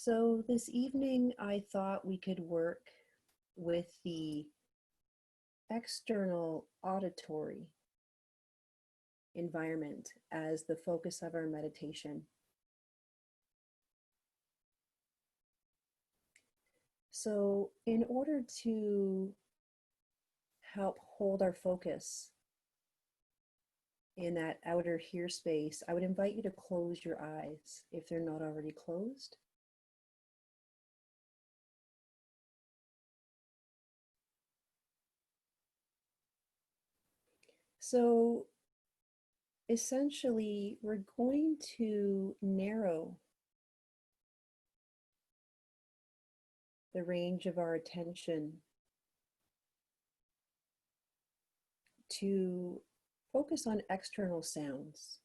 So this evening, I thought we could work with the external auditory environment as the focus of our meditation. So in order to help hold our focus in that outer hear space, I would invite you to close your eyes if they're not already closed. So essentially, we're going to narrow the range of our attention to focus on external sounds.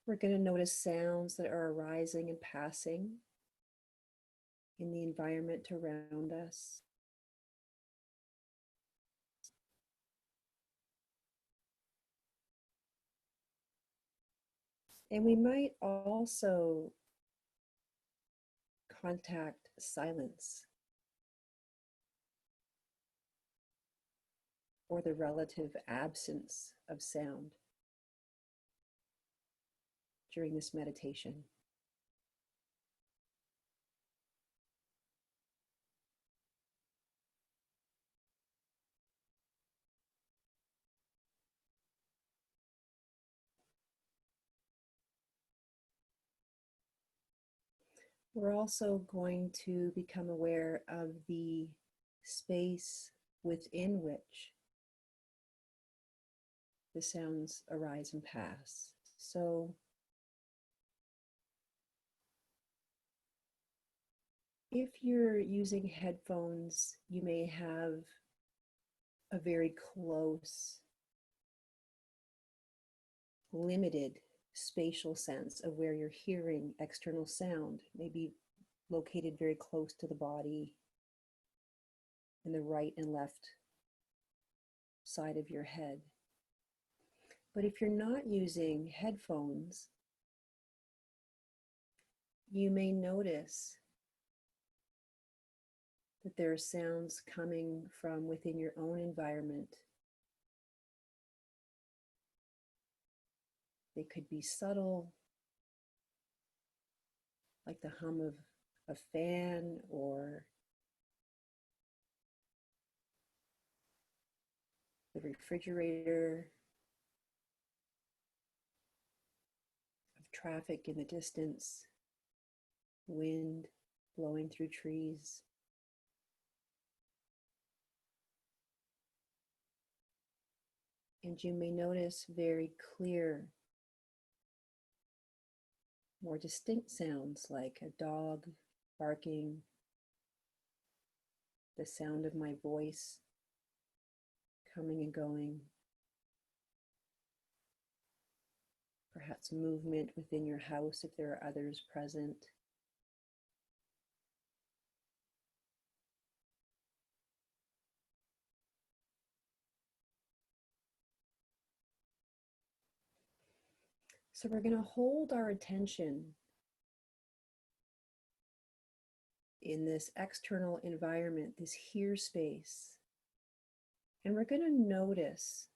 We're going to notice sounds that are arising and passing in the environment around us. And we might also contact silence or the relative absence of sound during this meditation. We're also going to become aware of the space within which the sounds arise and pass. So if you're using headphones, you may have a very close, limited spatial sense of where you're hearing external sound, maybe located very close to the body in the right and left side of your head. But if you're not using headphones, you may notice that there are sounds coming from within your own environment. They could be subtle, like the hum of a fan or the refrigerator, of traffic in the distance, wind blowing through trees. And you may notice very clear, more distinct sounds like a dog barking, the sound of my voice coming and going, perhaps movement within your house if there are others present. So we're going to hold our attention in this external environment, this here space, and we're going to notice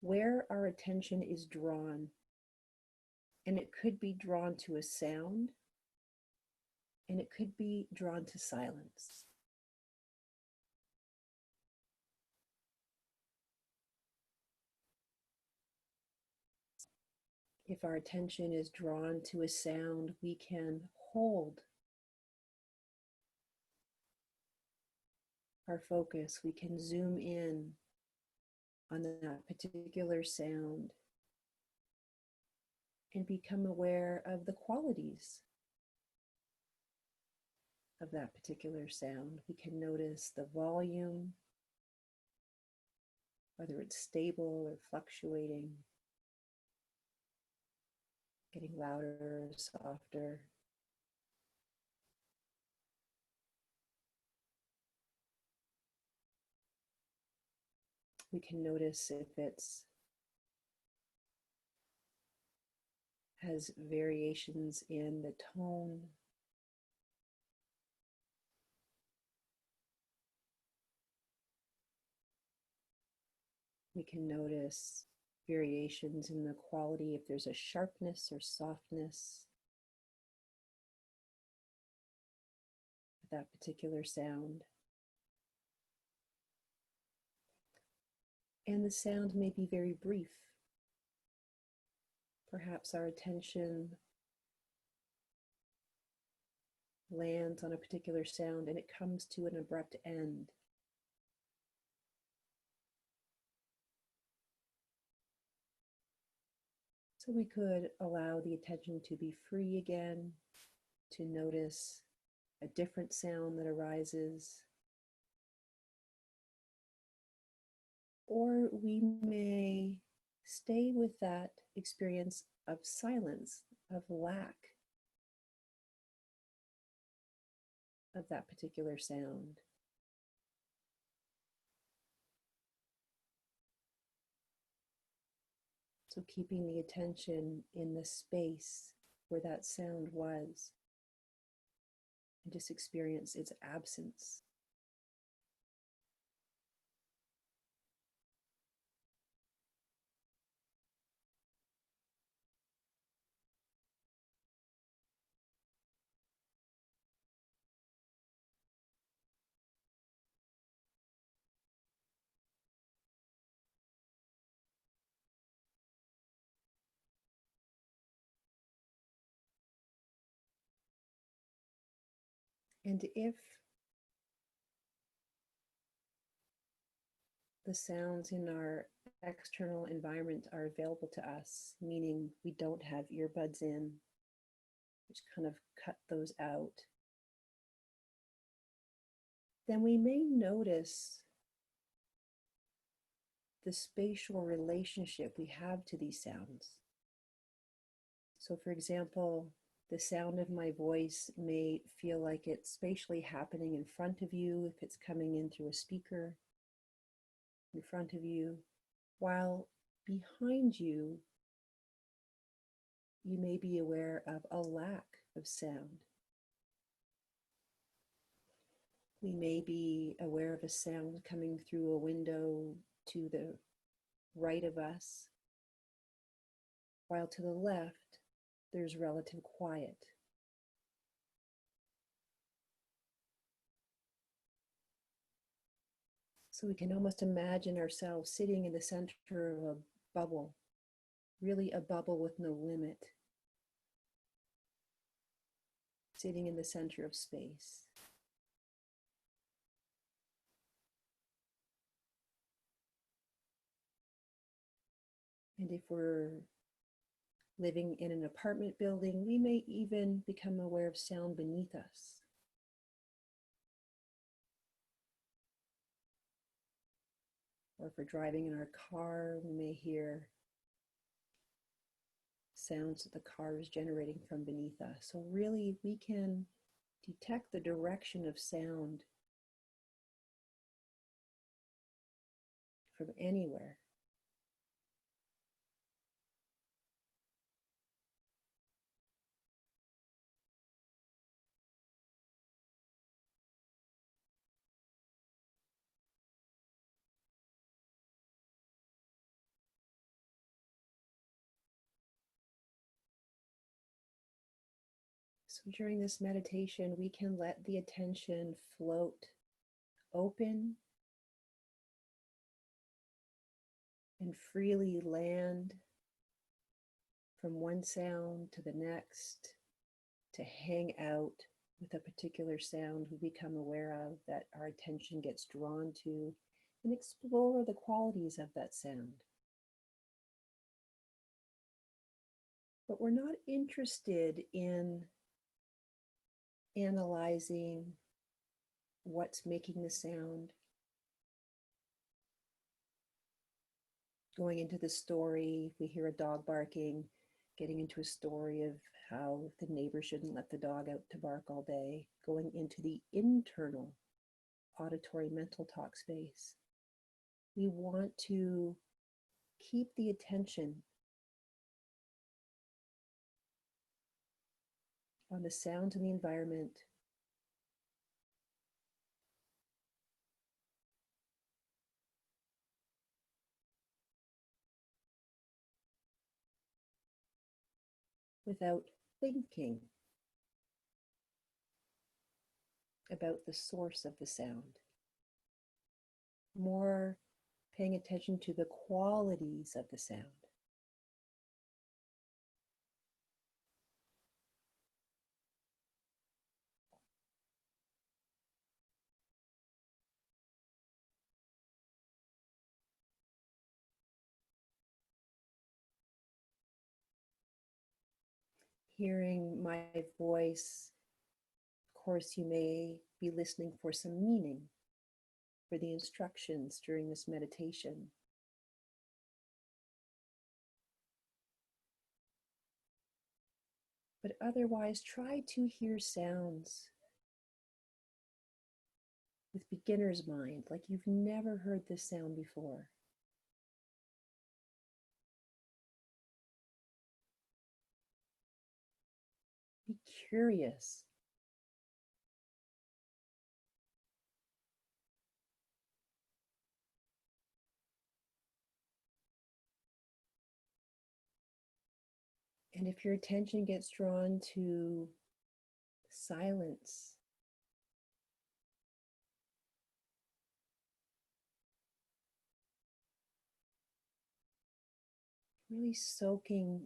where our attention is drawn. And it could be drawn to a sound, and it could be drawn to silence. If our attention is drawn to a sound, we can hold our focus. We can zoom in on that particular sound and become aware of the qualities of that particular sound. We can notice the volume, whether it's stable or fluctuating. getting louder, softer. We can notice if it's has variations in the tone. We can notice variations in the quality, if there's a sharpness or softness of that particular sound. And the sound may be very brief. Perhaps our attention lands on a particular sound and it comes to an abrupt end. So we could allow the attention to be free again, to notice a different sound that arises. Or we may stay with that experience of silence, of lack of that particular sound. So keeping the attention in the space where that sound was, and just experience its absence. And if the sounds in our external environment are available to us, meaning we don't have earbuds in, which kind of cut those out, then we may notice the spatial relationship we have to these sounds. So, for example, the sound of my voice may feel like it's spatially happening in front of you if it's coming in through a speaker in front of you, while behind you, you may be aware of a lack of sound. We may be aware of a sound coming through a window to the right of us, while to the left, there's relative quiet. So we can almost imagine ourselves sitting in the center of a bubble, really a bubble with no limit, sitting in the center of space. And if we're living in an apartment building, we may even become aware of sound beneath us. Or if we're driving in our car, we may hear sounds that the car is generating from beneath us. So really, we can detect the direction of sound from anywhere. So during this meditation, we can let the attention float open and freely land from one sound to the next, to hang out with a particular sound we become aware of, that our attention gets drawn to, and explore the qualities of that sound. But we're not interested in analyzing what's making the sound, going into the story. If we hear a dog barking, getting into a story of how the neighbor shouldn't let the dog out to bark all day, going into the internal auditory mental talk space. We want to keep the attention on the sounds in the environment, without thinking about the source of the sound. More paying attention to the qualities of the sound. Hearing my voice, of course, you may be listening for some meaning for the instructions during this meditation. But otherwise, try to hear sounds with beginner's mind, like you've never heard this sound before. Be curious. And if your attention gets drawn to silence, really soaking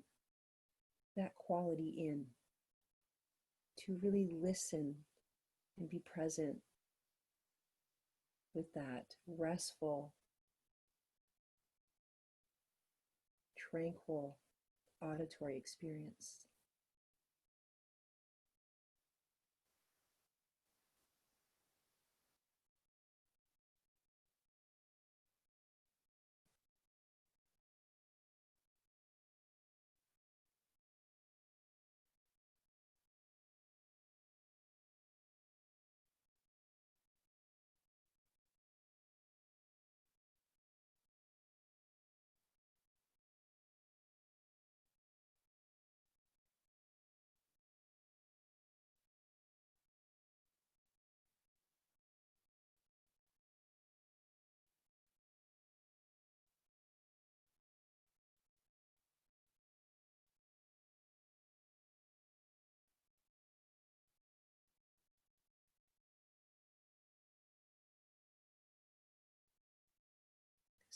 that quality in, to really listen and be present with that restful, tranquil auditory experience.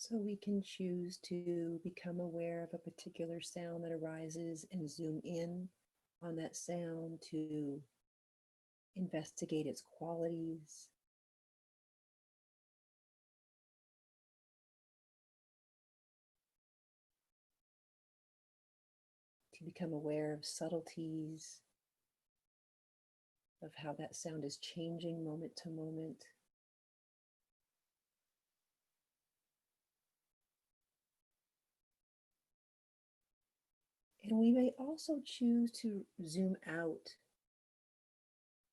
So we can choose to become aware of a particular sound that arises and zoom in on that sound to investigate its qualities. To become aware of subtleties, of how that sound is changing moment to moment. And we may also choose to zoom out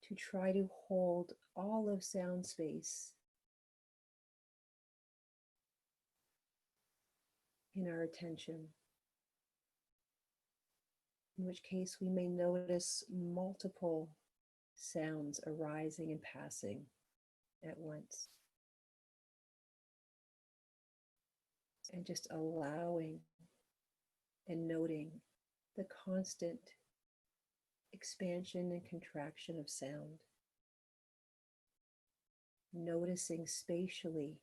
to try to hold all of sound space in our attention, in which case we may notice multiple sounds arising and passing at once. And just allowing and noting the constant expansion and contraction of sound. Noticing spatially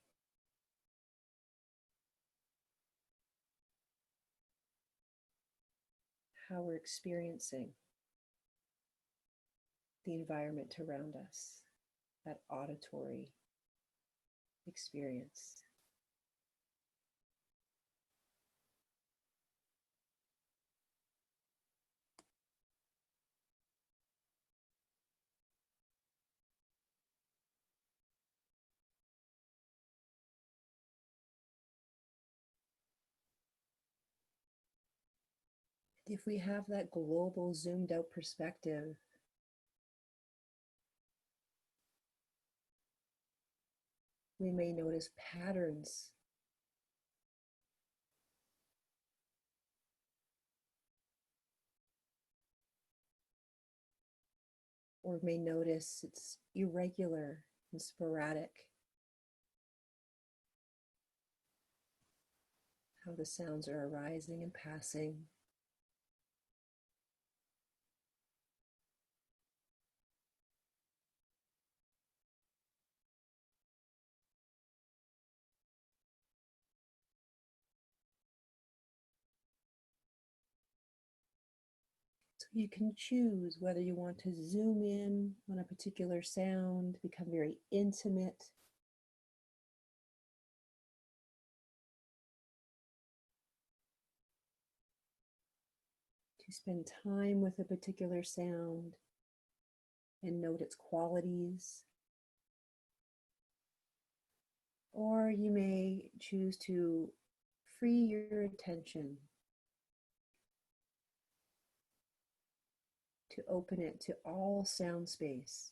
how we're experiencing the environment around us, that auditory experience. If we have that global, zoomed out perspective, we may notice patterns or may notice it's irregular and sporadic, how the sounds are arising and passing. So you can choose whether you want to zoom in on a particular sound, become very intimate, to spend time with a particular sound and note its qualities. Or you may choose to free your attention, to open it to all sound space.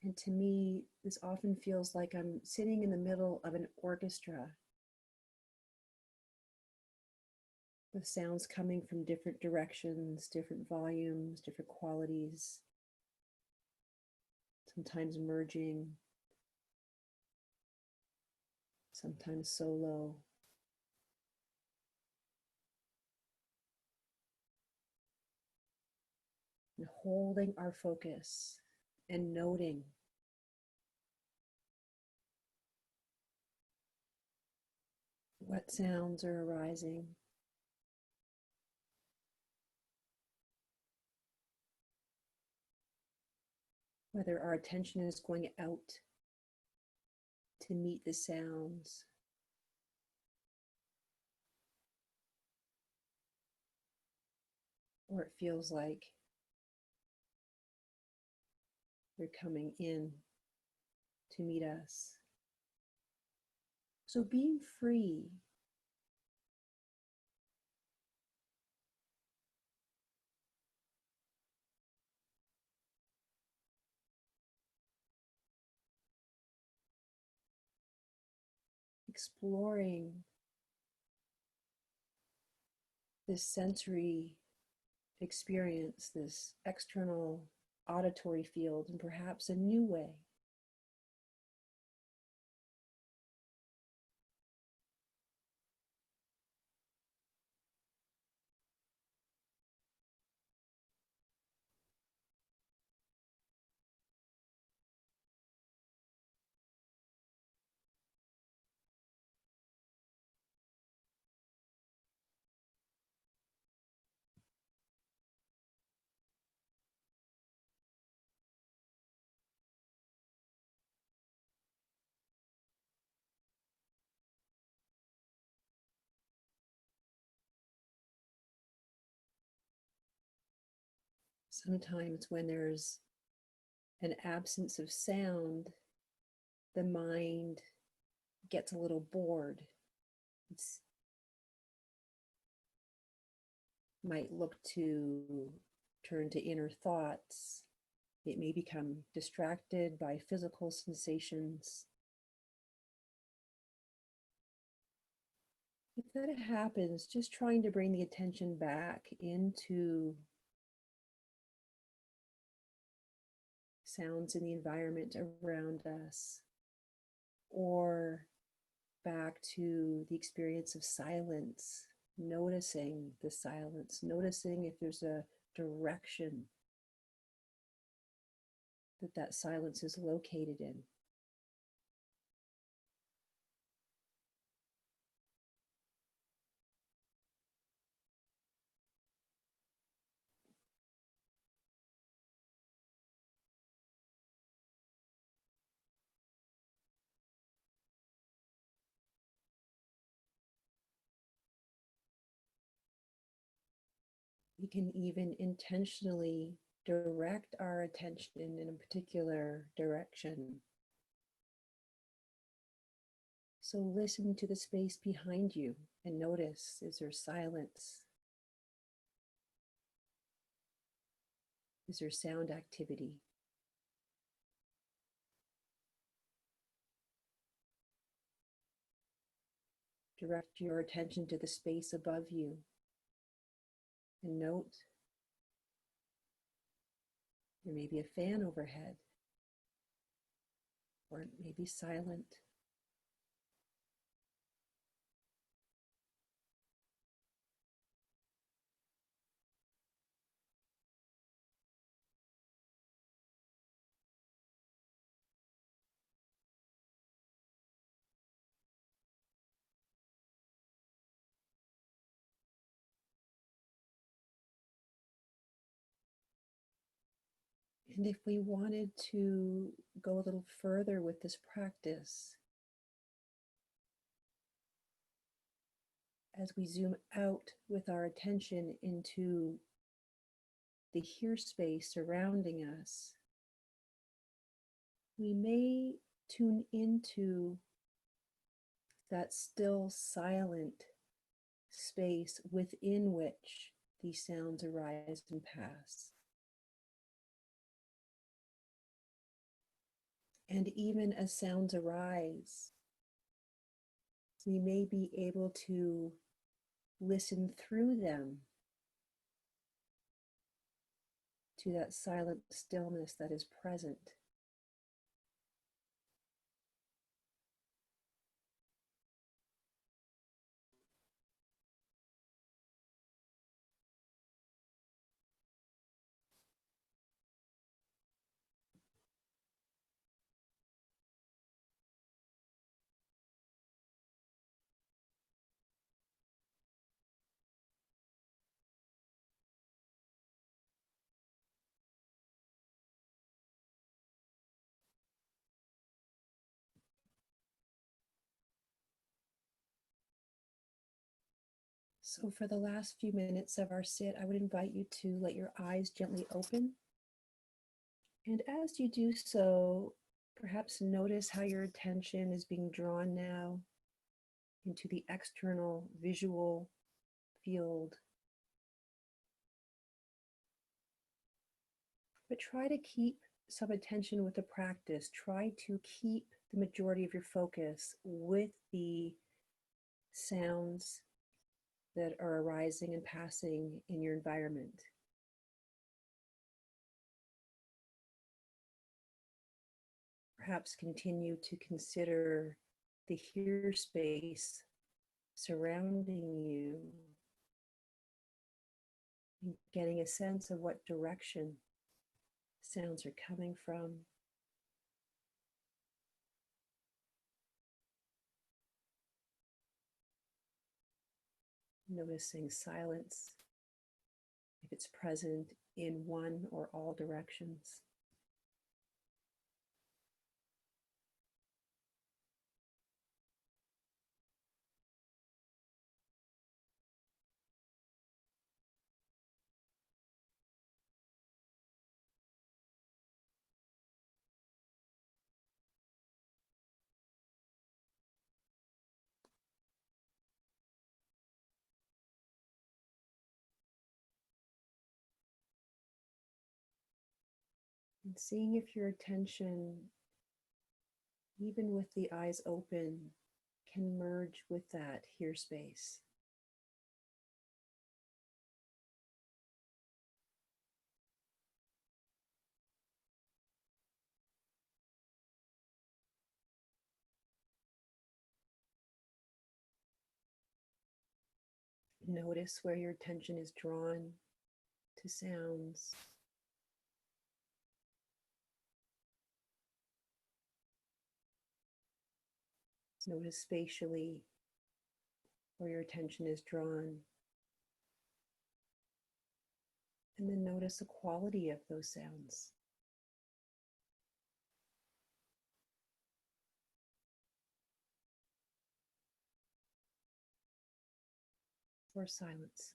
And to me, this often feels like I'm sitting in the middle of an orchestra with sounds coming from different directions, different volumes, different qualities, sometimes merging, sometimes solo. And holding our focus and noting what sounds are arising, whether our attention is going out to meet the sounds, or it feels like they're coming in to meet us. So being free exploring this sensory experience, this external auditory field, in perhaps a new way. Sometimes when there's an absence of sound, the mind gets a little bored. It might look to turn to inner thoughts. It may become distracted by physical sensations. If that happens, just trying to bring the attention back into sounds in the environment around us, or back to the experience of silence, noticing the silence, noticing if there's a direction that that silence is located in. We can even intentionally direct our attention in a particular direction. So listen to the space behind you and notice, is there silence? Is there sound activity? Direct your attention to the space above you and note there may be a fan overhead, or it may be silent. And if we wanted to go a little further with this practice, as we zoom out with our attention into the here space surrounding us, we may tune into that still silent space within which these sounds arise and pass. And even as sounds arise, we may be able to listen through them to that silent stillness that is present. So for the last few minutes of our sit, I would invite you to let your eyes gently open. And as you do so, perhaps notice how your attention is being drawn now into the external visual field. But try to keep some attention with the practice. Try to keep the majority of your focus with the sounds that are arising and passing in your environment. Perhaps continue to consider the here space surrounding you and getting a sense of what direction sounds are coming from. Noticing silence, if it's present in one or all directions. And seeing if your attention, even with the eyes open, can merge with that here space. Notice where your attention is drawn to sounds. Notice spatially where your attention is drawn. And then notice the quality of those sounds. Or silence.